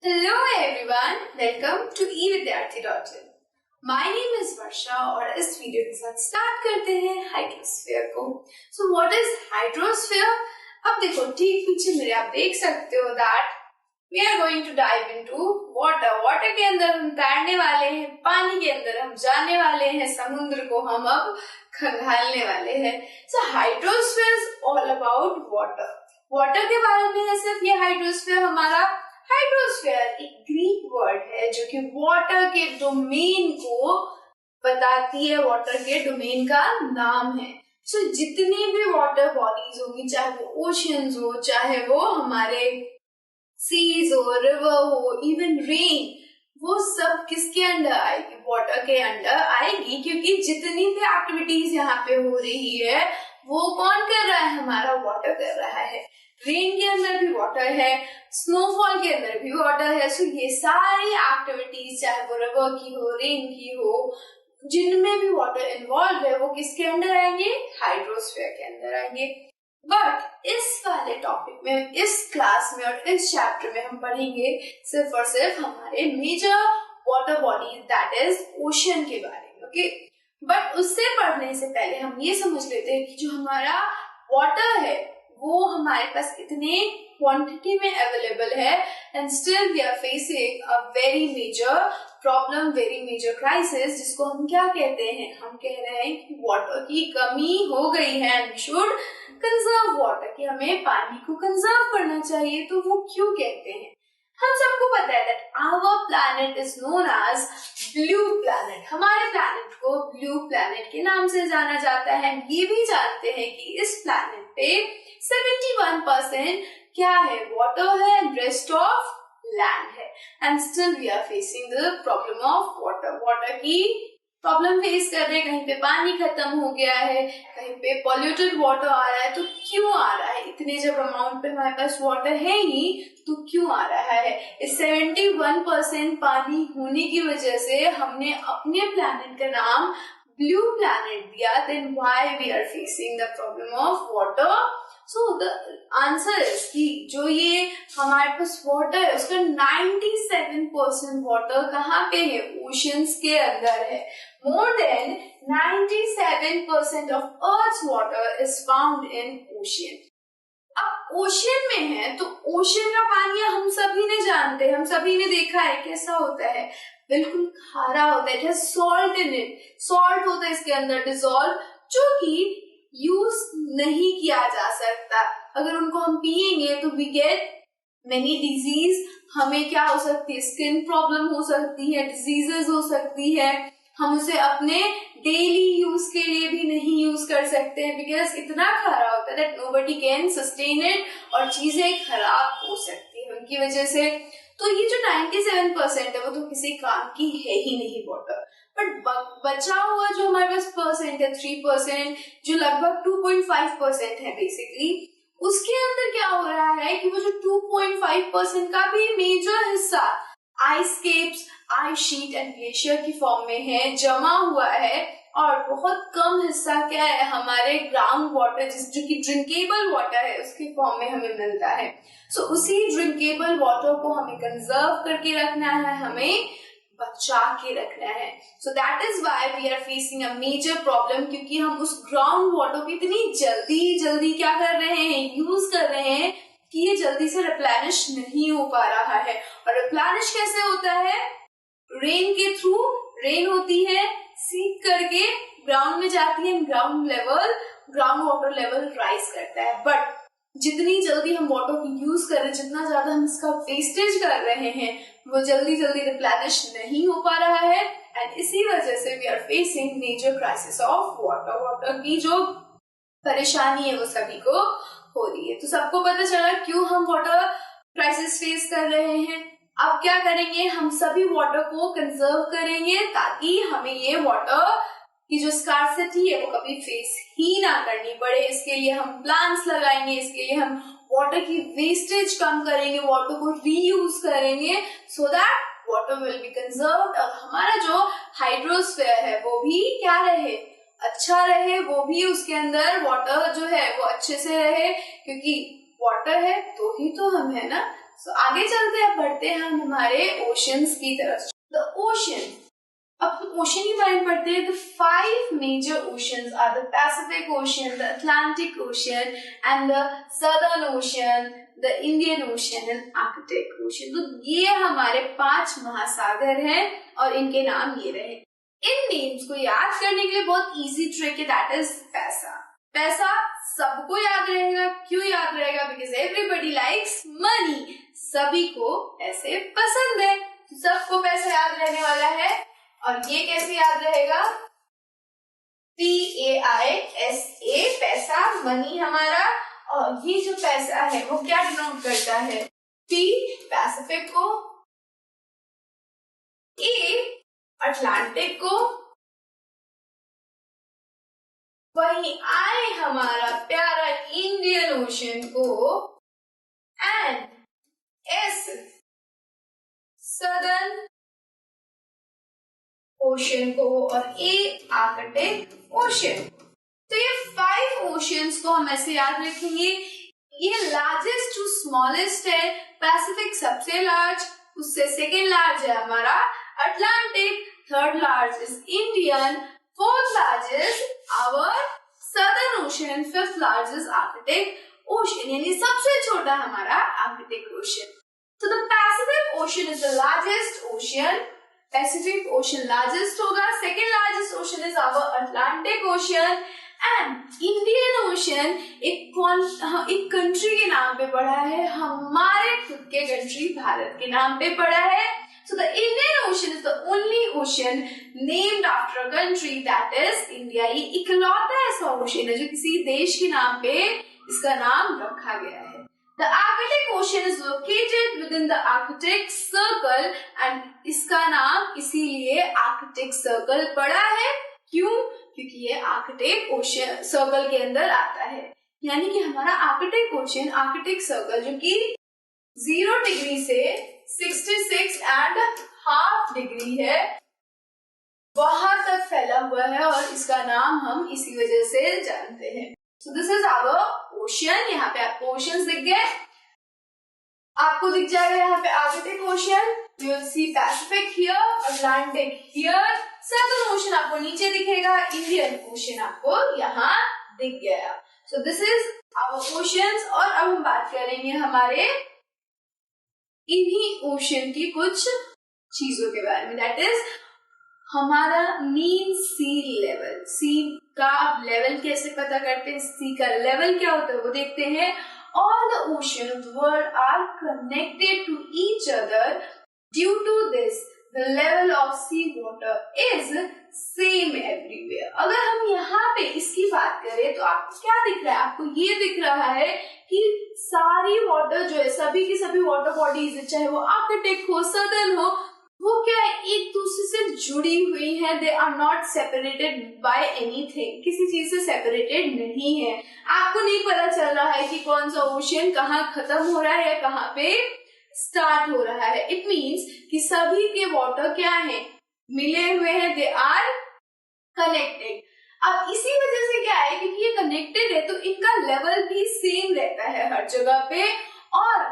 Hello everyone, welcome to evidyarthi.in. My name is Varsha और इस video के साथ स्टार्ट करते हैं हाइड्रोस्फीयर को. So what is hydrosphere? अब देखो ठीक पीछे मेरे आप देख सकते हो that we are going to dive into water. Water के अंदर हम तैरने वाले हैं, पानी के अंदर हम जाने वाले हैं, समुद्र को हम अब खंगालने वाले हैं. So hydrosphere is all about water. Water के बारे में है सिर्फ ये हाइड्रोस्फीयर. हमारा हाइड्रोस्फीयर एक ग्रीक वर्ड है जो कि वाटर के डोमेन को बताती है, वाटर के डोमेन का नाम है. सो जितनी भी वाटर बॉडीज होंगी, चाहे वो ओशियंस हो, चाहे वो हमारे सीज हो, रिवर हो, इवन रेन, वो सब किसके अंडर आएगी? वाटर के अंडर आएगी, क्योंकि जितनी भी एक्टिविटीज यहाँ पे हो रही है वो कौन कर रहा है? हमारा वाटर कर रहा है. रेन के अंदर भी वाटर है, स्नोफॉल के अंदर भी वाटर है. सो ये सारी एक्टिविटीज, चाहे वो रिवर की हो, रेन की हो, जिनमें भी वाटर इन्वॉल्व है, वो किसके अंदर आएंगे? हाइड्रोस्फीयर के अंदर आएंगे. बट इस वाले टॉपिक में, इस क्लास में और इस चैप्टर में हम पढ़ेंगे सिर्फ और सिर्फ हमारे major water bodies, that is ocean के बारे में. ओके, बट उससे पढ़ने से पहले हम ये समझ लेते हैं कि जो हमारा वाटर है वो हमारे पास इतने क्वांटिटी में अवेलेबल है, and still we are facing a very major problem, very major crisis, जिसको हम क्या कहते हैं? हम कह रहे हैं कि वाटर की कमी हो गई है and we should conserve water, कि हमें पानी को कंजर्व करना चाहिए. तो वो क्यों कहते हैं? हम सबको पता है that our planet is known as blue planet. हमारे प्लैनेट को ब्लू प्लैनेट के नाम से जाना जाता है. ये भी जानते हैं कि इस प्लैनेट पे 71% क्या है? वाटर है, एंड रेस्ट ऑफ लैंड है. And still we are facing the problem of water. Water की प्रॉब्लम फेस कर रहे हैं. कहीं पे पानी खत्म हो गया है, कहीं पे पॉल्यूटेड वाटर आ रहा है. तो क्यों आ रहा है? इतने जब अमाउंट पे हमारे पास वाटर है ही, तो क्यों आ रहा है? इस 71% पानी होने की वजह से हमने अपने प्लैनेट का नाम ब्लू प्लैनेट दिया. Then why we are facing the problem of water? So the answer is कि जो ये हमारे पास वाटर है उसका 97% वाटर कहाँ पे है? ओशंस के अंदर है. More than 97% of earth water is found in ocean. अब ओशियन में है तो ओशियन का पानी हम सभी ने जानते हैं, हम सभी ने देखा है कैसा होता है. बिल्कुल खारा होता है. It has salt in it. Salt होता है इसके अंदर डिसॉल्व, जो कि यूज नहीं किया जा सकता. अगर उनको हम पिएंगे तो वी गेट मेनी डिजीज. हमें क्या हो सकती है? स्किन प्रॉब्लम हो सकती है, डिजीजेस हो सकती है. हम उसे अपने डेली यूज के लिए भी नहीं यूज कर सकते हैं, बिकॉज इतना खराब होता है that nobody can sustain it, और चीजें खराब हो सकती है उनकी वजह से. तो ये जो 97% है वो तो किसी काम की है ही नहीं वाटर. बट बचा हुआ जो हमारे पास परसेंट है, 3%, जो लगभग 2.5% है बेसिकली, उसके अंदर क्या हो रहा है कि वो जो 2.5% का भी मेजर हिस्सा ice keeps, ice sheet and glacier की फॉर्म में है, जमा हुआ है. और बहुत कम हिस्सा क्या है? हमारे ग्राउंड वाटर, जो कि ड्रिंकेबल वाटर है, उसके फॉर्म में हमें मिलता है. सो उसी ड्रिंकेबल वाटर को हमें कंजर्व करके रखना है, हमें बचा के रखना है. So that is why we are facing a major problem, क्योंकि हम उस ग्राउंड वाटर को इतनी जल्दी क्या कर रहे हैं? यूज कर रहे हैं कि ये जल्दी से रिप्लेनिश नहीं हो पा रहा है. और रिप्लेनिश कैसे होता है? रेन के थ्रू. रेन होती है, सीप करके ग्राउंड में जाती है, ग्राउंड वाटर लेवल राइज करता है. बट जितनी जल्दी हम वाटर को यूज कर रहे हैं, जितना ज्यादा हम इसका वेस्टेज कर रहे हैं, वो जल्दी रिप्लेनिश नहीं हो पा रहा है. एंड इसी वजह से we are facing major crisis of water. Water की जो परेशानी है वो सभी को हो रही है. तो सबको पता चला क्यों हम वाटर क्राइसिस फेस कर रहे हैं. अब क्या करेंगे? हम सभी वाटर को कंजर्व करेंगे ताकि हमें ये वाटर की जो स्कार्सिटी है वो कभी फेस ही ना करनी पड़े. इसके लिए हम प्लांट्स लगाएंगे, इसके लिए हम वाटर की वेस्टेज कम करेंगे, वाटर को रीयूज करेंगे, so that water will be conserved. और हमारा जो हाइड्रोस्फीयर है वो भी क्या रहे? अच्छा रहे. वो भी उसके अंदर वाटर जो है वो अच्छे से रहे, क्योंकि वाटर है तो ही तो हम है ना. सो आगे चलते हैं, बढ़ते हैं हम हमारे ओशंस की तरफ। द ओशन, अब ओशन के बारे में पढ़ते हैं। The 5 major oceans are the Pacific Ocean, the Atlantic ocean and the Southern Ocean, the Indian Ocean and Arctic ocean. तो ये हमारे 5 महासागर हैं और इनके नाम ये रहे। इन नेम्स को याद करने के लिए बहुत इजी ट्रिक है, दैट इज पैसा। पैसा सबको याद रहेगा। क्यों याद रहेगा? बिकॉज एवरीबडी लाइक्स मनी, सभी को पैसे पसंद है, सबको पैसा याद रहने वाला है। और ये कैसे याद रहेगा? PAISA, पैसा, मनी हमारा। और ये जो पैसा है वो क्या डिनोट करता है? P पैसिफिक को, A अटलांटिक को, वही I हमारा प्यारा इंडियन ओशन को, एंड S सदर्न ओशन को, और ए आर्कटिक ओशन। तो ये 5 ओशंस को हम ऐसे याद रखेंगे। ये लार्जेस्ट टू स्मॉलेस्ट है। पैसिफिक सबसे लार्ज, उससे सेकेंड लार्ज है हमारा Atlantic, third large is Indian, fourth large is our southern ocean and fifth large is Arctic ocean, यानी सबसे छोटा हमारा आर्कटिक ओशन। तो the Pacific ocean is the largest ocean. Pacific ocean largest होगा, second largest ocean is our Atlantic ocean, and Indian ocean एक country के नाम पे पड़ा है, हमारे खुद के कंट्री भारत के नाम पे पड़ा है। So the Indian ocean is the only ocean named after a country, that is India. ये इकलौता ऐसा ओशन है जो किसी देश के नाम पे इसका नाम रखा गया है। The Arctic Ocean is located within the Arctic Circle and इसका नाम इसीलिए Arctic Circle पड़ा है। क्यों? क्योंकि ये Arctic Ocean सर्कल के अंदर आता है, यानी कि हमारा Arctic Ocean, Arctic Circle जो कि 0 डिग्री से 66.5 डिग्री है, वहां तक फैला हुआ है और इसका नाम हम इसी वजह से जानते हैं। So this is our ocean। यहाँ पे आपको oceans दिख गए, आपको दिख जाएगा यहाँ पे Arctic Ocean, you will see Pacific here, Atlantic here, Southern Ocean आपको नीचे दिखेगा, Indian Ocean आपको यहाँ दिख गया। So this is our oceans। और अब हम बात करेंगे हमारे इन्हीं ओशन की कुछ चीजों के बारे में, दैट इज हमारा मीन सी लेवल। सी का लेवल कैसे पता करते हैं, सी का लेवल क्या होता है वो देखते हैं। All the ocean of the world are connected to each other, due to this the level of sea water is same everywhere. अगर हम यहाँ पे इसकी बात करें तो आपको क्या दिख रहा है? आपको ये दिख रहा है कि सारी वाटर जो है, सभी की सभी वाटर बॉडीज, चाहे वो आर्कटिक हो, सदर्न हो, वो क्या है, एक दूसरे से जुड़ी हुई है। They are not separated by anything, किसी चीज से सेपरेटेड नहीं है। आपको नहीं पता चल रहा है कि कौन सा ओशन कहाँ खत्म हो रहा है, कहाँ पे स्टार्ट हो रहा है। इट मीन्स कि सभी के वाटर क्या है, मिले हुए हैं, दे आर कनेक्टेड। अब इसी वजह से क्या है, क्योंकि ये कनेक्टेड है तो इनका लेवल भी सेम रहता है हर जगह पे। और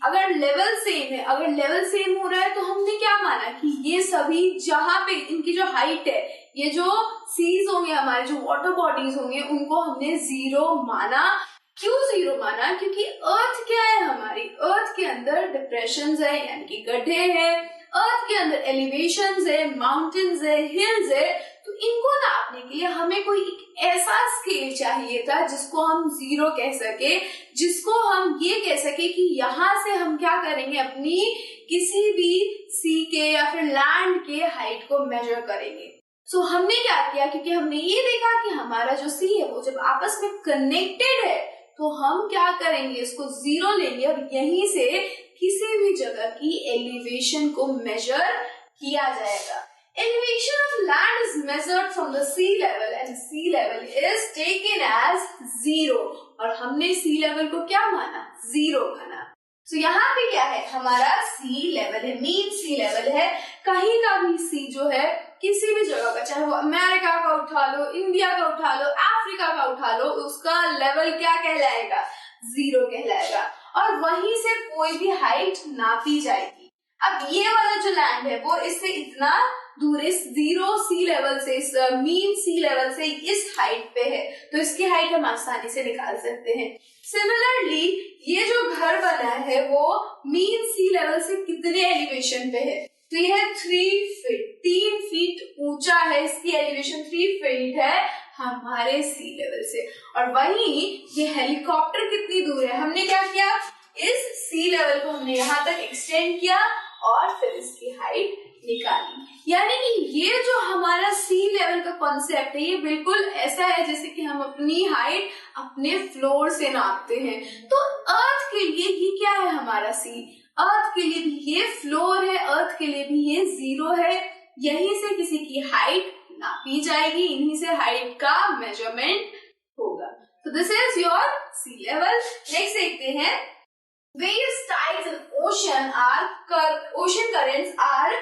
अगर लेवल सेम है, अगर लेवल सेम हो रहा है तो हमने क्या माना कि ये सभी जहां पे इनकी जो हाइट है, ये जो सीज होंगे, हमारे जो वाटर बॉडीज होंगे, उनको हमने 0 माना। क्यों 0 माना? क्योंकि अर्थ क्या है, हमारी अर्थ के अंदर डिप्रेशंस है, यानी कि गड्ढे हैं, अर्थ के अंदर एलिवेशंस है, माउंटेन्स है, हिल्स है। तो इनको नापने के लिए हमें कोई एक ऐसा स्केल चाहिए था जिसको हम 0 कह सके, जिसको हम ये कह सके कि यहाँ से हम क्या करेंगे, अपनी किसी भी सी के या फिर लैंड के हाइट को मेजर करेंगे। सो हमने क्या किया, क्योंकि हमने ये देखा कि हमारा जो सी है वो जब आपस में कनेक्टेड है तो हम क्या करेंगे, इसको 0 लेंगे और यहीं से किसी भी जगह की एलिवेशन को मेजर किया जाएगा। Elevation of land is measured from the sea level and sea level is taken as 0। और हमने sea level को क्या माना, 0 माना। तो यहाँ पे क्या है, हमारा sea level है, mean sea level है। कहीं का भी sea जो है, किसी भी जगह का, चाहे वो अमेरिका का उठा लो, इंडिया का उठा लो, अफ्रीका का उठा लो, उसका लेवल क्या कहलाएगा, 0 कहलाएगा। और वहीं से कोई भी हाइट नापी जाएगी। अब ये वाला जो लैंड है वो इससे इतना दूर, इस 0 सी लेवल से, इस मीन सी लेवल से इस हाइट पे है, तो इसकी हाइट हम आसानी से निकाल सकते हैं। सिमिलरली ये जो घर बना है वो मीन सी लेवल से कितने एलिवेशन पे है, तो ये है 3 फीट, 3 फीट ऊंचा है, इसकी एलिवेशन 3 फीट है हमारे सी लेवल से। और वहीं ये हेलीकॉप्टर कितनी दूर है, हमने क्या किया, इस सी लेवल को हमने यहाँ तक एक्सटेंड किया और फिर इसकी हाइट निकाली। यानी कि ये जो हमारा सी लेवल का कॉन्सेप्ट है ये बिल्कुल ऐसा है जैसे कि हम अपनी हाइट अपने फ्लोर से नापते हैं। तो अर्थ के लिए ये क्या है, हमारा सी, अर्थ के लिए भी ये फ्लोर है, अर्थ के लिए भी ये 0 है, यहीं से किसी की हाइट नापी जाएगी, इन्हीं से हाइट का मेजरमेंट होगा। तो this is your sea level. Next देखते हैं, waves, tides and ocean currents are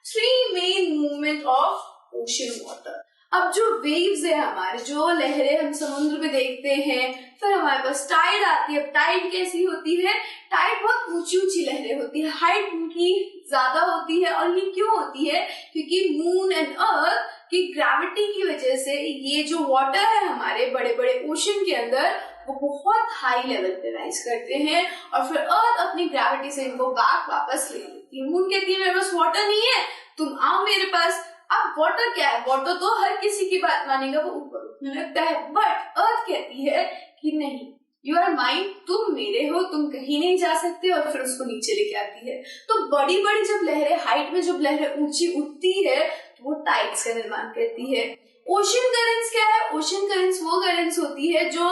3 main movement of ocean water। अब जो वेव्स है हमारे, जो लहरें हम समुद्र में देखते हैं, फिर हमारे पास टाइड आती है। अब टाइड कैसी होती है, टाइड बहुत ऊंची ऊंची लहरें होती है, हाइट उनकी ज्यादा होती है। और ये क्यों होती है, क्योंकि मून एंड अर्थ की ग्रेविटी की वजह से ये जो वाटर है हमारे बड़े बड़े ओशन के अंदर वो बहुत हाई लेवल पे राइज करते हैं और फिर अर्थ अपनी ग्रेविटी से इनको बैक वापस ले लेती है। मून कहती है मेरे पास वाटर नहीं है, तुम आओ मेरे पास। अब वाटर क्या है, वाटर तो हर किसी की बात मानेगा, वो ऊपर उठने लगता है, बट अर्थ कहती है कि नहीं, यू आर माइन, तुम मेरे हो, तुम कहीं नहीं जा सकते, और फिर उसको नीचे लेके आती है। तो बड़ी बड़ी जब लहरें, हाइट में जब लहरें ऊंची उठती है तो वो टाइड्स का निर्माण करती है। ओशन करेंट्स क्या है, ओशन करेंट्स वो करेंट्स होती है जो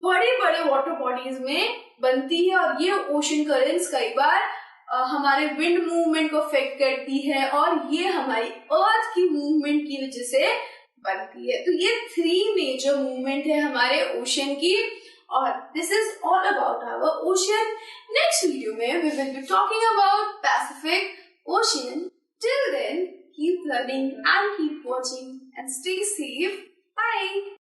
बड़े बड़े वाटर बॉडीज में बनती है, और ये ओशन करेंट्स कई बार हमारे विंड मूवमेंट को अफेक्ट करती है और ये हमारी अर्थ की मूवमेंट की वजह से बनती है। तो ये 3 मेजर मूवमेंट है हमारे ओशन की, और this is all about our ocean. Next video में we will be talking about Pacific ocean. Till then, keep learning and keep watching and stay safe. Bye.